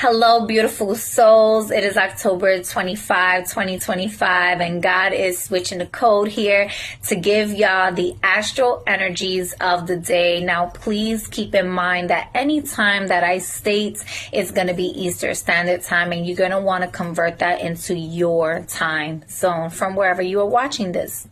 Hello, beautiful souls. It is October 25, 2025, and God is switching the code here to give y'all the astral energies of the day. Now, please keep in mind that any time that I state is going to be Eastern Standard Time, and you're going to want to convert that into your time zone from wherever you are watching this.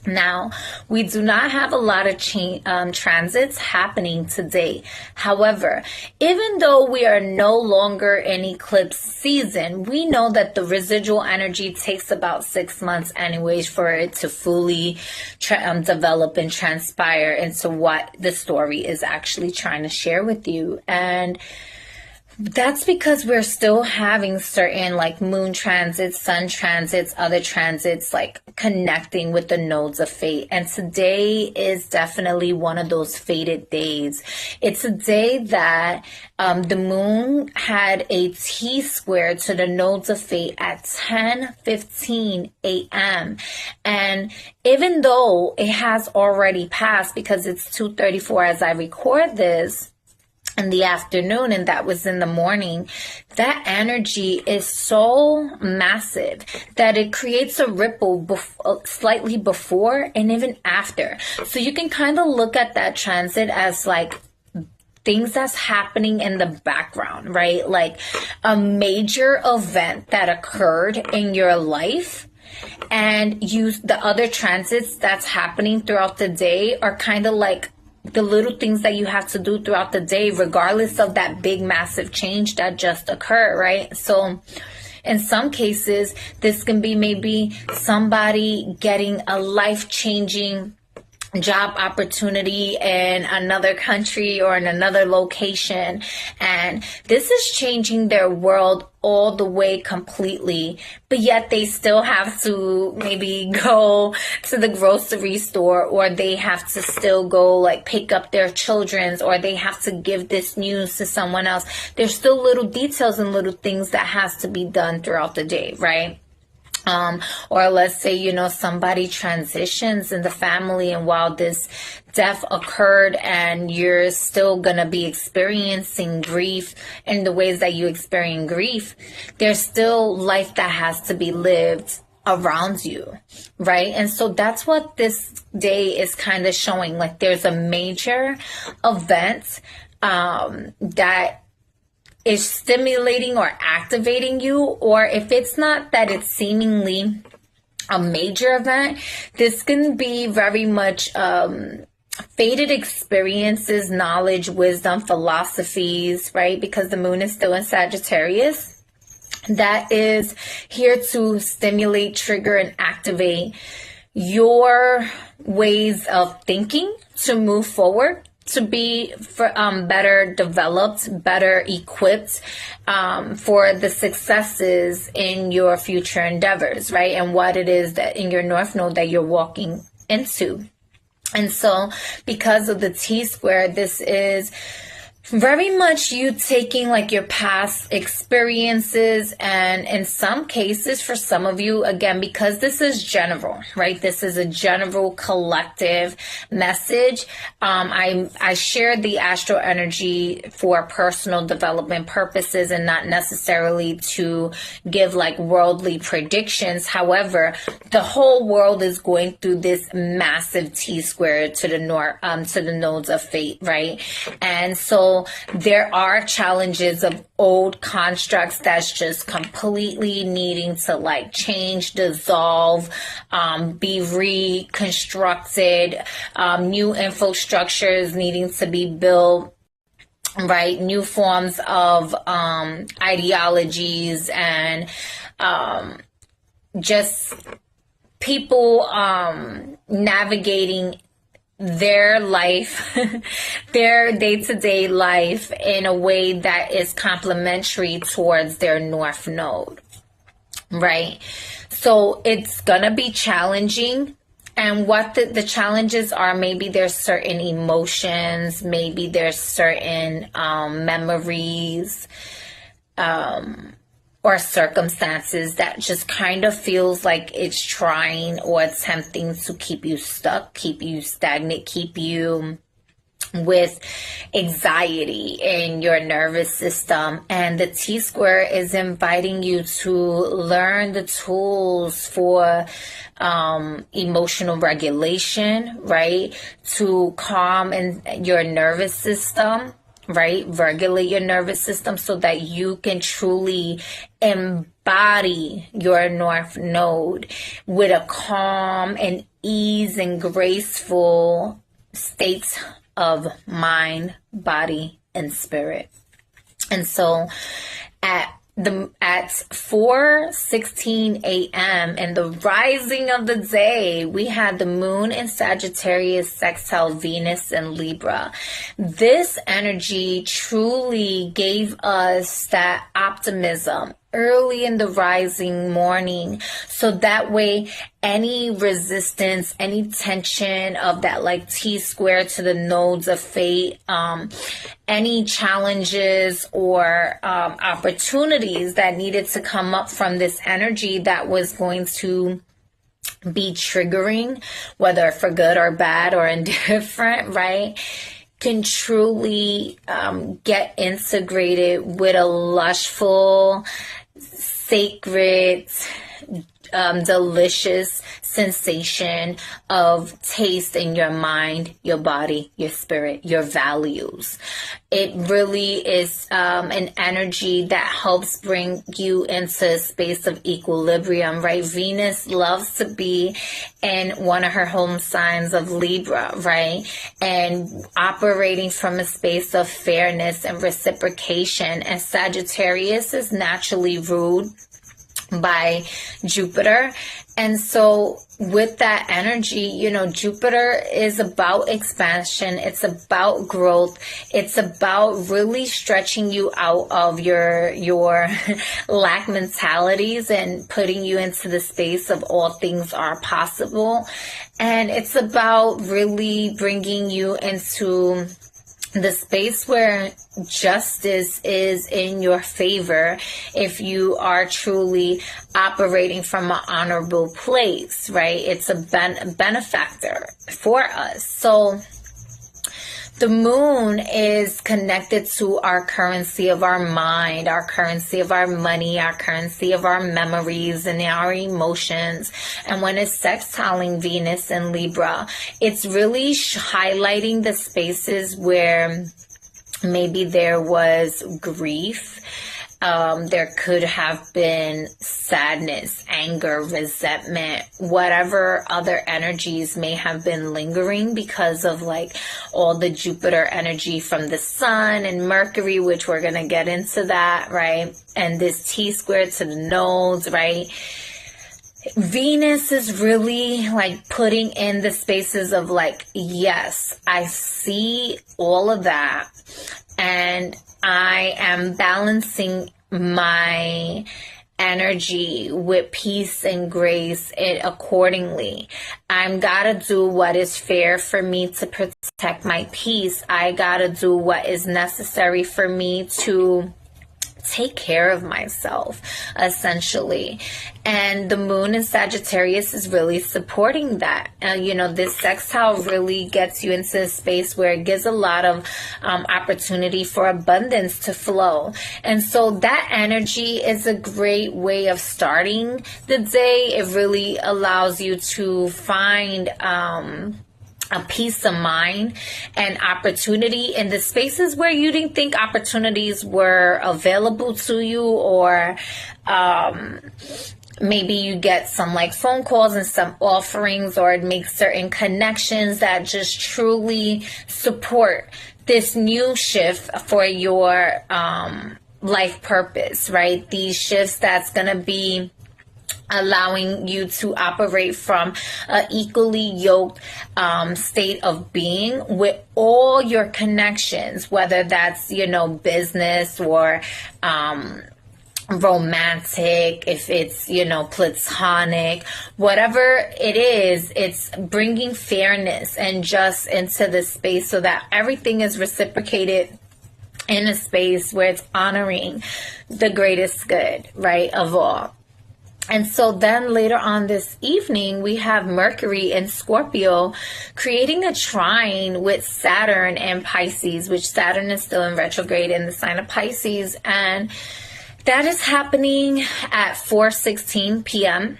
Now, we do not have a lot of transits happening today. However, even though we are no longer in eclipse season, we know that the residual energy takes about 6 months anyways for it to fully develop and transpire into what the story is actually trying to share with you. And that's because we're still having certain like moon transits, sun transits, other transits like connecting with the nodes of fate. And today is definitely one of those fated days. It's a day that the moon had a T-square to the nodes of fate at 10:15 a.m. And even though it has already passed because it's 2:34 as I record this, in the afternoon, and that was in the morning, that energy is so massive that it creates a ripple slightly before and even after. So you can kind of look at that transit as like things that's happening in the background, right? Like a major event that occurred in your life. And the other transits that's happening throughout the day are kind of like the little things that you have to do throughout the day, regardless of that big, massive change that just occurred, right? So in some cases, this can be maybe somebody getting a life-changing job opportunity in another country or in another location. And this is changing their world all the way completely, but yet they still have to maybe go to the grocery store, or they have to still go like pick up their children's, or they have to give this news to someone else. There's still little details and little things that has to be done throughout the day, right? Or let's say, somebody transitions in the family, and while this death occurred and you're still going to be experiencing grief in the ways that you experience grief, there's still life that has to be lived around you, right? And so that's what this day is kind of showing. Like there's a major event that is stimulating or activating you, or if it's not that it's seemingly a major event, this can be very much fated experiences, knowledge, wisdom, philosophies, right? Because the moon is still in Sagittarius. That is here to stimulate, trigger, and activate your ways of thinking to move forward, to be better developed, better equipped for the successes in your future endeavors, right? And what it is that in your North Node that you're walking into. And so because of the T-square, this is very much you taking like your past experiences, and in some cases for some of you, again, because this is general, right? This is a general collective message. I shared the astro energy for personal development purposes and not necessarily to give like worldly predictions. However, the whole world is going through this massive T-square to the north, to the nodes of fate, right? And so there are challenges of old constructs that's just completely needing to like change, dissolve, be reconstructed, new infrastructures needing to be built, right? New forms of ideologies, and just people navigating their life, their day-to-day life in a way that is complementary towards their North Node, right? So it's gonna be challenging. And what the challenges are, maybe there's certain emotions, maybe there's certain memories, or circumstances that just kind of feels like it's trying or attempting to keep you stuck, keep you stagnant, keep you with anxiety in your nervous system. And the T square is inviting you to learn the tools for emotional regulation, right? To calm your nervous system, right? Regulate your nervous system so that you can truly embody your North Node with a calm and ease and graceful states of mind, body, and spirit. And so at 4:16 a.m. in the rising of the day, we had the moon in Sagittarius sextile Venus in Libra. This energy truly gave us that optimism early in the rising morning, so that way any resistance, any tension of that like T square to the nodes of fate, any challenges or opportunities that needed to come up from this energy that was going to be triggering, whether for good or bad or indifferent, right, can truly get integrated with a lushful, sacred, delicious sensation of taste in your mind, your body, your spirit, your values. It really is an energy that helps bring you into a space of equilibrium, right? Venus loves to be in one of her home signs of Libra, right? And operating from a space of fairness and reciprocation. And Sagittarius is naturally ruled by Jupiter. And so with that energy, you know, Jupiter is about expansion. It's about growth. It's about really stretching you out of your lack mentalities and putting you into the space of all things are possible. And it's about really bringing you into the space where justice is in your favor if you are truly operating from an honorable place, right? It's a benefactor for us. So the moon is connected to our currency of our mind, our currency of our money, our currency of our memories and our emotions. And when it's sextiling Venus in Libra, it's really highlighting the spaces where maybe there was grief. There could have been sadness, anger, resentment, whatever other energies may have been lingering because of like all the Jupiter energy from the sun and Mercury, which we're going to get into that, right? And this T square to the nodes, right? Venus is really like putting in the spaces of like, yes, I see all of that. And I am balancing my energy with peace and grace accordingly. I'm gotta do what is fair for me to protect my peace. I gotta do what is necessary for me to take care of myself, essentially. And the moon in Sagittarius is really supporting that. You know, this sextile really gets you into a space where it gives a lot of opportunity for abundance to flow. And so that energy is a great way of starting the day. It really allows you to find a peace of mind and opportunity in the spaces where you didn't think opportunities were available to you, or maybe you get some like phone calls and some offerings, or make certain connections that just truly support this new shift for your life purpose, right? These shifts that's going to be allowing you to operate from an equally yoked state of being with all your connections, whether that's, you know, business or romantic, if it's, you know, platonic, whatever it is, it's bringing fairness and just into the space so that everything is reciprocated in a space where it's honoring the greatest good, right, of all. And so then later on this evening, we have Mercury in Scorpio creating a trine with Saturn and Pisces, which Saturn is still in retrograde in the sign of Pisces. And that is happening at 4:16 p.m.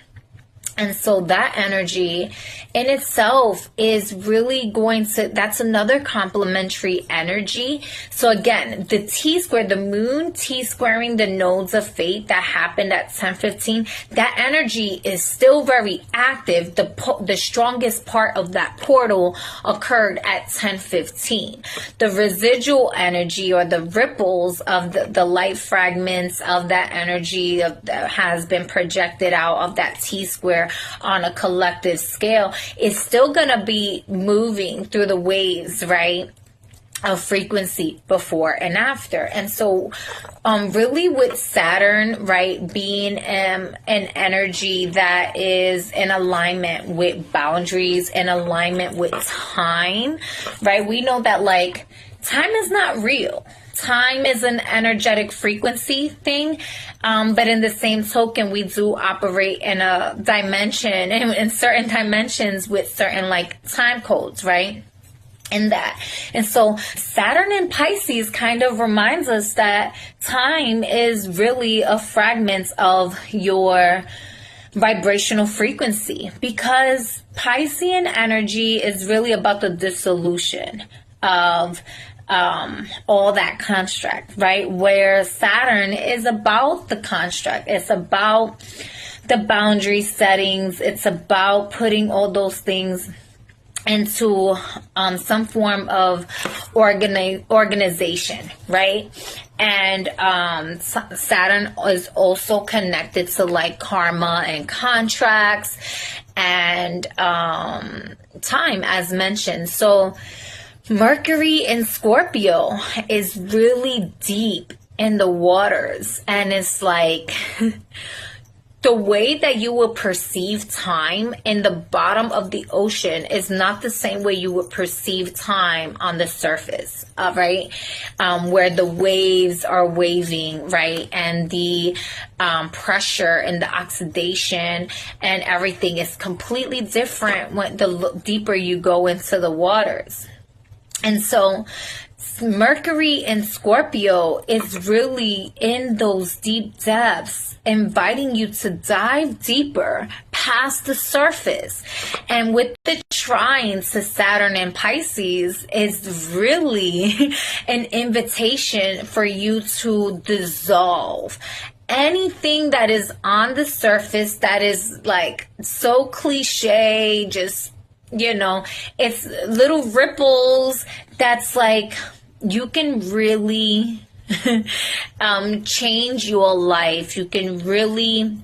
And so that energy in itself is really going to, that's another complementary energy. So again, the T-square, the moon T-squaring the nodes of fate that happened at 10:15, that energy is still very active. The strongest part of that portal occurred at 10:15. The residual energy or the ripples of the light fragments of that energy that has been projected out of that T-square on a collective scale is still going to be moving through the waves, right, of frequency before and after. And so really with Saturn, right, being an energy that is in alignment with boundaries, in alignment with time, right, we know that like time is not real. Time is an energetic frequency thing, but in the same token, we do operate in a dimension, in certain dimensions with certain like time codes, right? In that. And so Saturn in Pisces kind of reminds us that time is really a fragment of your vibrational frequency, because Piscean energy is really about the dissolution of all that construct, right? Where Saturn is about the construct. It's about the boundary settings. It's about putting all those things into some form of organization, right? And Saturn is also connected to like karma and contracts and time, as mentioned. So Mercury in Scorpio is really deep in the waters, and it's like the way that you will perceive time in the bottom of the ocean is not the same way you would perceive time on the surface, right? Where the waves are waving, right? And the pressure and the oxidation and everything is completely different when the deeper you go into the waters. And so Mercury in Scorpio is really in those deep depths, inviting you to dive deeper past the surface. And with the trine to Saturn and Pisces is really an invitation for you to dissolve anything that is on the surface that is like so cliche, just, you know, it's little ripples that's like you can really change your life. You can really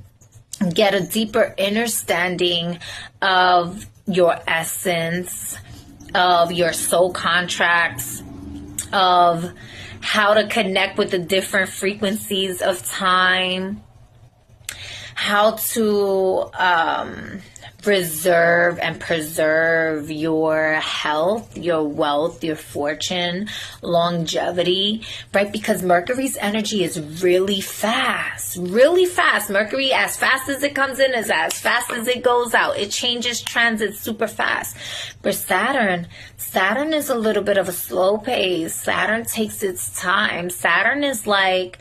get a deeper understanding of your essence, of your soul contracts, of how to connect with the different frequencies of time, how to reserve and preserve your health, your wealth, your fortune, longevity, right? Because Mercury's energy is really fast, really fast. Mercury, as fast as it comes in, is as fast as it goes out. It changes transits super fast. For Saturn is a little bit of a slow pace. Saturn takes its time. Saturn is like,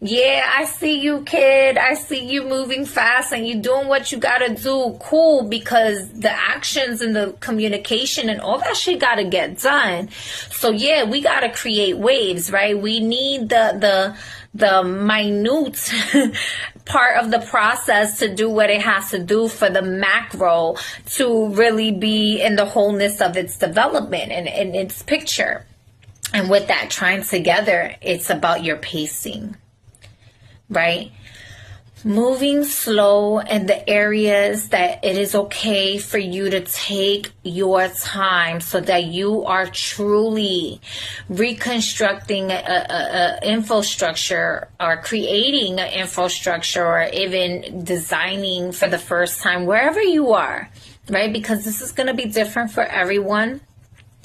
yeah, I see you, kid. I see you moving fast and you doing what you gotta do. Cool, because the actions and the communication and all that shit gotta get done. So yeah, we gotta create waves, right? We need the minute part of the process to do what it has to do for the macro to really be in the wholeness of its development and in its picture. And with that trine together, it's about your pacing. Right? Moving slow in the areas that it is okay for you to take your time so that you are truly reconstructing a infrastructure or creating an infrastructure or even designing for the first time wherever you are, right? Because this is going to be different for everyone.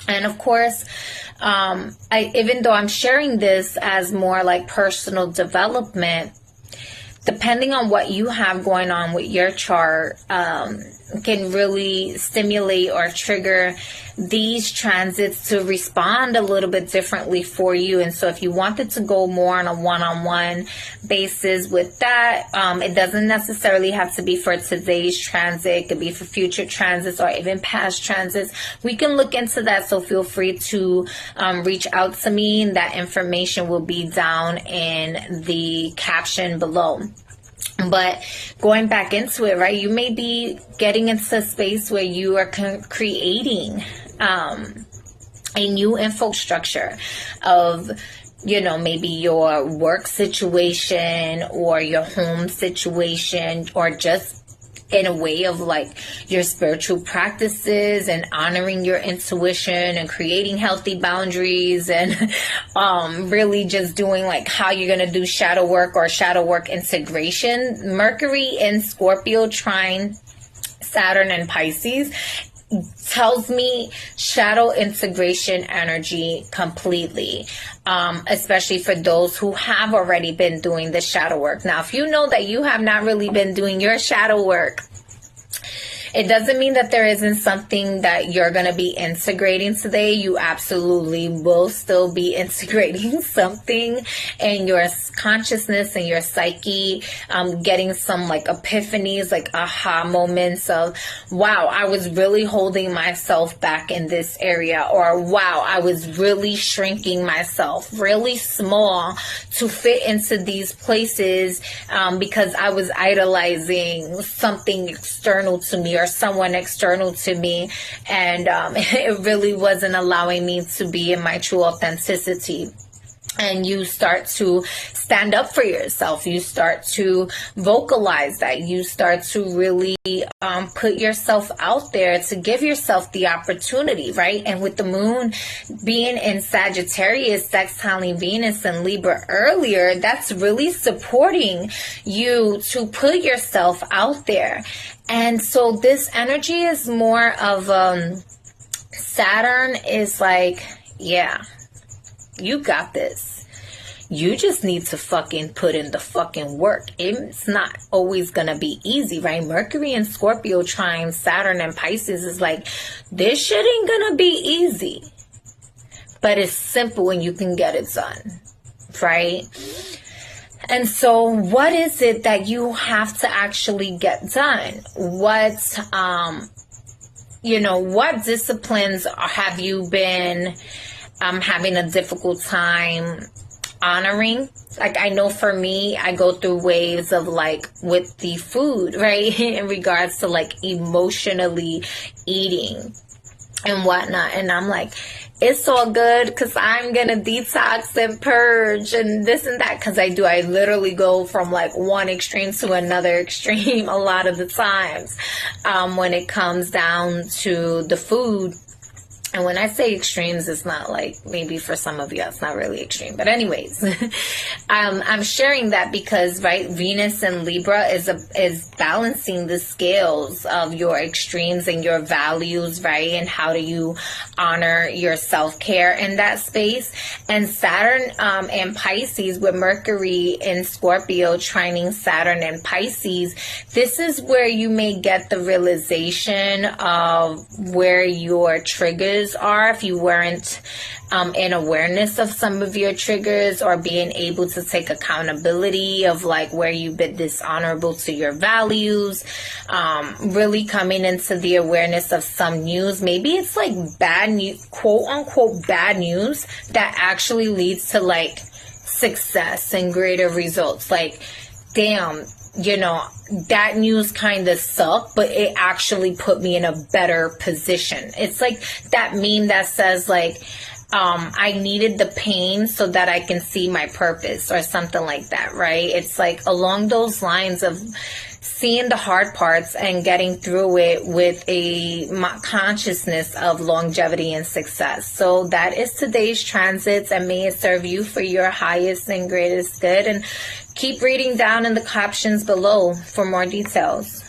And of course, even though I'm sharing this as more like personal development, depending on what you have going on with your chart, can really stimulate or trigger these transits to respond a little bit differently for you. And so if you wanted to go more on a one-on-one basis with that, it doesn't necessarily have to be for today's transit. It could be for future transits or even past transits. We can look into that, so feel free to reach out to me. That information will be down in the caption below. But going back into it, right, you may be getting into a space where you are creating a new infrastructure of, you know, maybe your work situation or your home situation, or just in a way of like your spiritual practices and honoring your intuition and creating healthy boundaries, and really just doing like how you're going to do shadow work or shadow work integration. Mercury in Scorpio trine Saturn and Pisces tells me shadow integration energy completely, especially for those who have already been doing the shadow work. Now, if you know that you have not really been doing your shadow work, it doesn't mean that there isn't something that you're going to be integrating today. You absolutely will still be integrating something in your consciousness and your psyche, getting some like epiphanies, like aha moments of, wow, I was really holding myself back in this area, or wow, I was really shrinking myself really small to fit into these places, because I was idolizing something external to me or someone external to me, and it really wasn't allowing me to be in my true authenticity. And you start to stand up for yourself. You start to vocalize that. You start to really put yourself out there to give yourself the opportunity, right? And with the moon being in Sagittarius, sextiling Venus and Libra earlier, that's really supporting you to put yourself out there. And so this energy is more of Saturn is like, yeah, you got this. You just need to fucking put in the fucking work. It's not always going to be easy, right? Mercury and Scorpio trine Saturn and Pisces is like, this shit ain't going to be easy. But it's simple and you can get it done, right? And so what is it that you have to actually get done? What disciplines have you been having a difficult time honoring? Like, I know for me, I go through waves of like with the food, right? In regards to like emotionally eating and whatnot. And I'm like, it's all good because I'm going to detox and purge and this and that. Because I literally go from like one extreme to another extreme a lot of the times when it comes down to the food. And when I say extremes, it's not like, maybe for some of you, it's not really extreme. But anyways, I'm sharing that because, right, Venus and Libra is balancing the scales of your extremes and your values, right? And how do you honor your self-care in that space? And Saturn and Pisces, with Mercury in Scorpio trining Saturn and Pisces, this is where you may get the realization of where your triggers are, if you weren't in awareness of some of your triggers, or being able to take accountability of like where you've been dishonorable to your values, really coming into the awareness of some news. Maybe it's like bad news, quote unquote bad news, that actually leads to like success and greater results. Like, damn, you know, that news kind of sucked, but it actually put me in a better position. It's like that meme that says like, I needed the pain so that I can see my purpose, or something like that, right? It's like along those lines of seeing the hard parts and getting through it with a consciousness of longevity and success. So that is today's transits, and may it serve you for your highest and greatest good. And keep reading down in the captions below for more details.